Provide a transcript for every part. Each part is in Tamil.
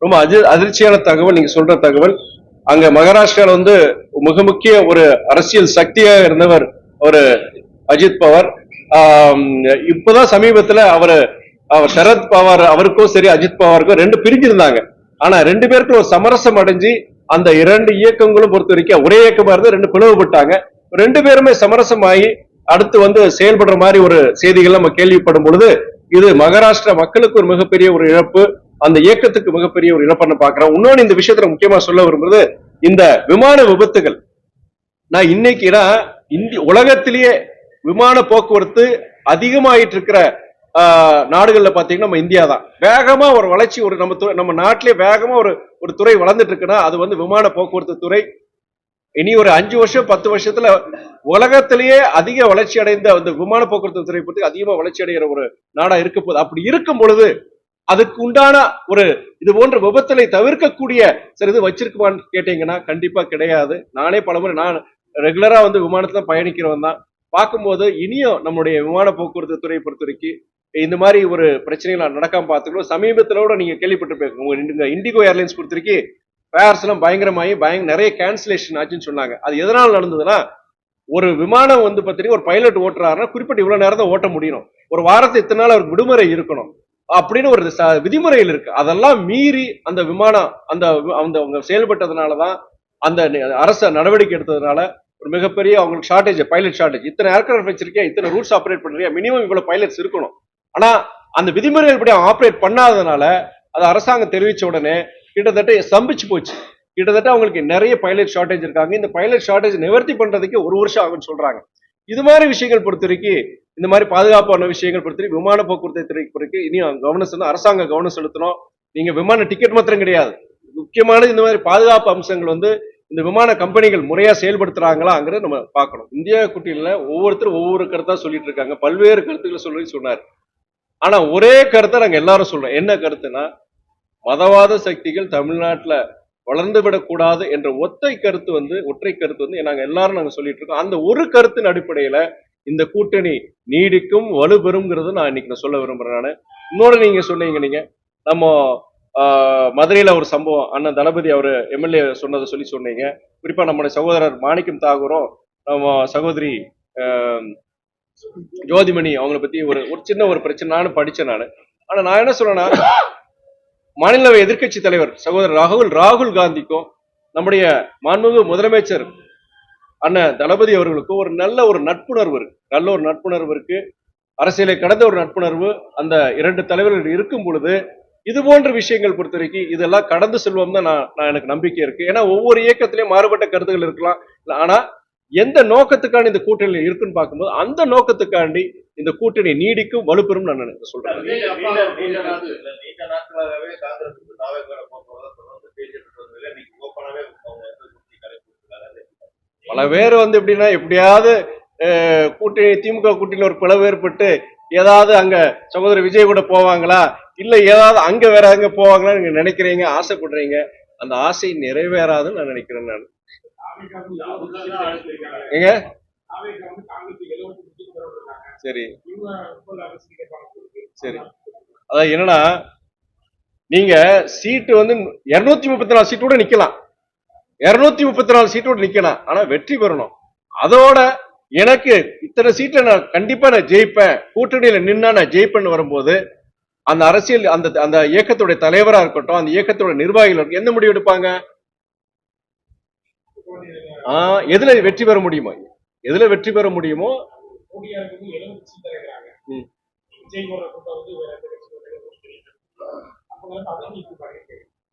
ரொம்ப அதிர்ச்சியான தகவல் நீங்க சொல்ற தகவல். அங்க மகாராஷ்டிரால வந்து மிக முக்கிய ஒரு அரசியல் சக்தியாக இருந்தவர் ஒரு அஜித் பவார். இப்பதான் சமீபத்துல அவர் சரத் பவார் அவருக்கும் சரி அஜித் பவாருக்கும் ரெண்டு பிரிஞ்சிருந்தாங்க. ஆனா ரெண்டு பேருக்கும் ஒரு சமரசம் அடைஞ்சு அந்த இரண்டு இயக்கங்களும் பொறுத்த வரைக்கும் ஒரே இயக்கமா இருந்து ரெண்டு பிளவுபட்டாங்க. ரெண்டு பேருமே சமரசமாகி அடுத்து வந்து செயல்படுற மாதிரி ஒரு செய்திகள் நம்ம கேள்விப்படும் பொழுது இது மகாராஷ்டிரா மக்களுக்கு ஒரு மிகப்பெரிய ஒரு இழப்பு, அந்த இயக்கத்துக்கு மிகப்பெரிய ஒரு இழப்புன்னு பாக்குறோம். இன்னொன்னு இந்த விஷயத்துல முக்கியமா சொல்ல விரும்புறது இந்த விமான விபத்துகள். நான் இன்னைக்கு உலகத்திலேயே விமான போக்குவரத்து அதிகமாயிட்டு இருக்கிற நாடுகள்ல பாத்தீங்கன்னா நம்ம இந்தியா தான். வேகமா ஒரு வளர்ச்சி ஒரு நம்ம நாட்டிலே வேகமா ஒரு துறை வளர்ந்துட்டு இருக்குன்னா அது வந்து விமான போக்குவரத்து துறை. இனி ஒரு 5 வருஷம் 10 வருஷத்துல உலகத்திலேயே அதிக வளர்ச்சி அடைந்த அந்த விமான போக்குவரத்து துறை பற்றி அதிகமா வளர்ச்சி அடைகிற ஒரு நாடா இருக்க போகுது. அப்படி இருக்கும் பொழுது அதுக்கு உண்டான ஒரு இது போன்ற விபத்துல தவிர்க்கக்கூடிய சரி இது வச்சிருக்குமான்னு கேட்டீங்கன்னா கண்டிப்பா கிடையாது. நானே பலமுறை நான் ரெகுலரா வந்து விமானத்துல பயணிக்கிறவன் தான். பார்க்கும்போது இனியும் நம்முடைய விமான போக்குவரத்து துறையை பொறுத்த வரைக்கும் இந்த மாதிரி ஒரு பிரச்சனைகள் நடக்காம பார்த்துக்கணும். சமீபத்திலோட நீங்க கேள்விப்பட்டிருப்பீங்க இண்டிகோ ஏர்லைன்ஸ் பொறுத்த வரைக்கும் ஃபேர்ஸ் எல்லாம் பயங்கரமாகி நிறைய கேன்சலேஷன் ஆச்சுன்னு சொன்னாங்க. அது எதனால நடந்ததுன்னா ஒரு விமானம் வந்து பாத்தீங்கன்னா ஒரு பைலட் ஓட்டுறாருன்னா குறிப்பிட்ட இவ்வளவு நேரம் தான் ஓட்ட முடியும், ஒரு வாரத்தை இத்தனை நாள் அவருக்கு விடுமுறை இருக்கணும் அப்படின்னு ஒரு விதிமுறைகள் இருக்கு. அதெல்லாம் மீறி அந்த விமானம் அந்த செயல்பட்டதுனாலதான் அந்த அரசு நடவடிக்கை எடுத்ததுனால ஒரு மிகப்பெரிய அவங்களுக்கு ஷார்டேஜ், பைலட் ஷார்டேஜ். இத்தனை ஏர்கிராஃப்ட் வச்சிருக்கேன், இத்தனை ரூட்ஸ் ஆப்ரேட் பண்றியா, மினிமம் இவ்வளவு பைலட்ஸ் இருக்கணும். ஆனா அந்த விதிமுறைகள் படி ஆப்ரேட் பண்ணாததுனால அது அரசாங்கம் தெரிவிச்ச உடனே கிட்டத்தட்ட ஸ்தம்பிச்சு போச்சு. கிட்டத்தட்ட அவங்களுக்கு நிறைய பைலட் ஷார்டேஜ் இருக்காங்க. இந்த பைலட் ஷார்டேஜ் நிவர்த்தி பண்றதுக்கு 1 வருஷம் ஆகும்னு சொல்றாங்க. இது மாதிரி விஷயங்கள் பொறுத்த வரைக்கும் இந்த மாதிரி பாதுகாப்பான விஷயங்கள் பொறுத்த வரைக்கும் விமான போக்குவரத்து துறைக்கு பொறுத்து இனியும் கவனம் அரசாங்கம் கவனம் செலுத்தணும். நீங்க விமான டிக்கெட் மாத்திரம் கிடையாது, முக்கியமான இந்த மாதிரி பாதுகாப்பு அம்சங்கள் வந்து இந்த விமான கம்பெனிகள் முறையா செயல்படுத்துறாங்களாங்கிறத நம்ம பார்க்கணும். இந்தியா கூட்டணியில ஒவ்வொருத்தரும் ஒவ்வொரு கருத்தா சொல்லிட்டு இருக்காங்க, பல்வேறு கருத்துக்களை சொன்னார். ஆனா ஒரே கருத்தை நாங்க எல்லாரும் சொல்றோம். என்ன கருத்துனா மதவாத சக்திகள் தமிழ்நாட்டுல வளர்ந்து விடக்கூடாது என்ற ஒற்றை கருத்து வந்து நாங்க எல்லாரும் சொல்லிட்டு இருக்கோம். அந்த ஒரு கருத்தின் அடிப்படையில இந்த கூட்டணி நீடிக்கும் வலுப்பெறும்ங்கிறது நான் இன்னைக்கு சொல்ல விரும்புறேன். இன்னொரு நீங்க சொன்னீங்க, நீங்க நம்ம மதுரையில ஒரு சம்பவம் அண்ணன் தளபதி அவரு எம்எல்ஏ சொன்னதை சொன்னீங்க. குறிப்பா நம்முடைய சகோதரர் மாணிக்கம் தாகூரும் நம்ம சகோதரி ஜோதிமணி அவங்களை பத்தி ஒரு சின்ன ஒரு பிரச்சனை நானும் படிச்சேன். ஆனா நான் என்ன சொல்றேன்னா மாநிலவை எதிர்கட்சி தலைவர் சகோதரர் ராகுல் காந்திக்கும் நம்முடைய மாண்புமிகு முதலமைச்சர் அண்ணன் தளபதி அவர்களுக்கும் ஒரு நல்ல ஒரு நட்புணர்வு இருக்கு. அரசியலை கடந்த ஒரு நட்புணர்வு அந்த 2 தலைவர்கள் இருக்கும் பொழுது இது போன்ற விஷயங்கள் பொறுத்த வரைக்கும் இதெல்லாம் கடந்து செல்வோம் தான் நான் எனக்கு நம்பிக்கை இருக்கு. ஏன்னா ஒவ்வொரு இயக்கத்திலையும் மாறுபட்ட கருத்துக்கள் இருக்கலாம். ஆனா எந்த நோக்கத்துக்காண்டி இந்த கூட்டணி இருக்குன்னு பார்க்கும்போது அந்த நோக்கத்துக்காண்டி இந்த கூட்டணி நீடிக்கும் வலுப்பெறும் நான் சொல்றேன். பல பேர் வந்து எப்படின்னா எப்படியாவது கூட்டணி திமுக கூட்டணியில் ஒரு பிளவு ஏற்பட்டு ஏதாவது அங்க சகோதரர் விஜய் கூட போவாங்களா, இல்ல ஏதாவது அங்க வேற அங்க போவாங்களா நீங்க நினைக்கிறீங்க, ஆசைப்படுறீங்க. அந்த ஆசை நிறைவேறாதுன்னு நான் நினைக்கிறேன். நான் ஏங்க சரி சரி அதான் என்னன்னா நீங்க சீட்டு வந்து 234 சீட்டோட நிக்கலாம், 234 சீட்டோட நிக்கலாம். ஆனா வெற்றி பெறணும். அதோட எனக்கு இத்தனை சீட்டை நான் கண்டிப்பா நான் ஜெயிப்பேன், கூட்டணியில நின்னா நான் ஜெயிப்பேன்னு வரும்போது அந்த அரசியல் அந்த இயக்கத்துடைய தலைவரா இருக்கட்டும், அந்த இயக்கத்தோட நிர்வாகிகள் எந்த முடிவு எடுப்பாங்க? எதுல வெற்றி பெற முடியுமோ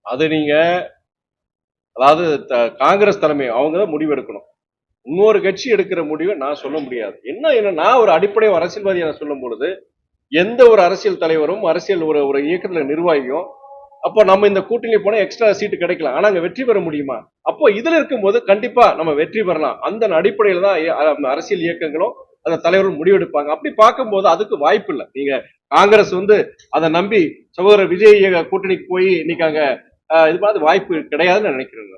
அது நீங்க அதாவது காங்கிரஸ் தலைமை அவங்கதான் முடிவு எடுக்கணும். இன்னொரு கட்சி எடுக்கிற முடிவை நான் சொல்ல முடியாது. என்ன நான் ஒரு அடிப்படை அரசியல்வாதியை சொல்லும் பொழுது எந்த ஒரு அரசியல் தலைவரும் அரசியல் ஒரு இயக்கத்துல நிர்வாகியும் அப்போ நம்ம இந்த கூட்டணி போனா எக்ஸ்ட்ரா சீட்டு கிடைக்கலாம், ஆனா அங்க வெற்றி பெற முடியுமா? அப்போ இதுல இருக்கும்போது கண்டிப்பா நம்ம வெற்றி பெறலாம். அந்த அடிப்படையில தான் அரசியல் இயக்கங்களும் அந்த தலைவர்கள் முடிவெடுப்பாங்க. அப்படி பார்க்கும்போது அதுக்கு வாய்ப்பு இல்லை. நீங்க காங்கிரஸ் வந்து அதை நம்பி சகோதரர் விஜய் கூட்டணிக்கு போய் இன்னைக்கு அங்க இது மாதிரி வாய்ப்பு கிடையாதுன்னு நினைக்கிறேன்.